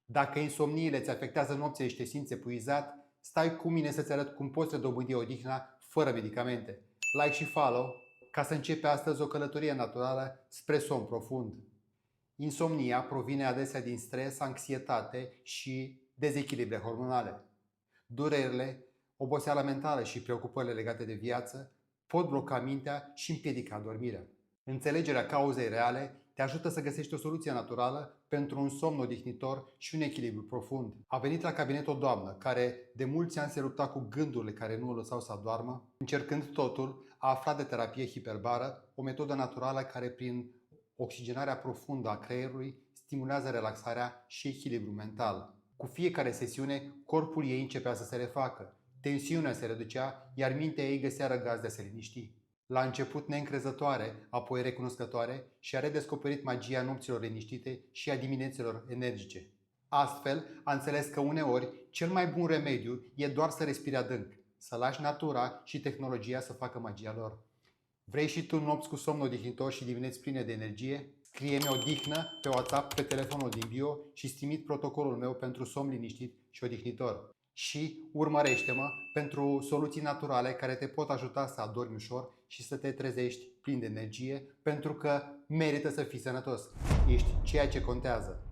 Dacă insomniile îți afectează nopțile și te simți epuizat, stai cu mine să-ți arăt cum poți redobândi odihna fără medicamente. Like și follow ca să începi astăzi o călătorie naturală spre somn profund. Insomnia provine adesea din stres, anxietate și dezechilibre hormonale. Durerile, oboseala mentală și preocupările legate de viață pot bloca mintea și împiedica dormirea. Înțelegerea cauzei reale te ajută să găsești o soluție naturală pentru un somn odihnitor și un echilibru profund. A venit la cabinet o doamnă care de mulți ani se lupta cu gândurile care nu o lăsau să adormă. Încercând totul, a aflat de terapie hiperbară, o metodă naturală care prin oxigenarea profundă a creierului stimulează relaxarea și echilibrul mental. Cu fiecare sesiune, corpul ei începea să se refacă, tensiunea se reducea, iar mintea ei găsea răgaz de a se liniști. La început neîncrezătoare, apoi recunoscătoare și a redescoperit magia nopților liniștite și a dimineților energice. Astfel, a înțeles că uneori cel mai bun remediu e doar să respiri adânc, să lași natura și tehnologia să facă magia lor. Vrei și tu nopți cu somn odihnitor și dimineți pline de energie? Scrie-mi odihnă pe WhatsApp pe telefonul din bio și îți trimit protocolul meu pentru somn liniștit și odihnitor. Și urmărește-mă pentru soluții naturale care te pot ajuta să adormi ușor și să te trezești plin de energie, pentru că merită să fii sănătos. Ești ceea ce contează.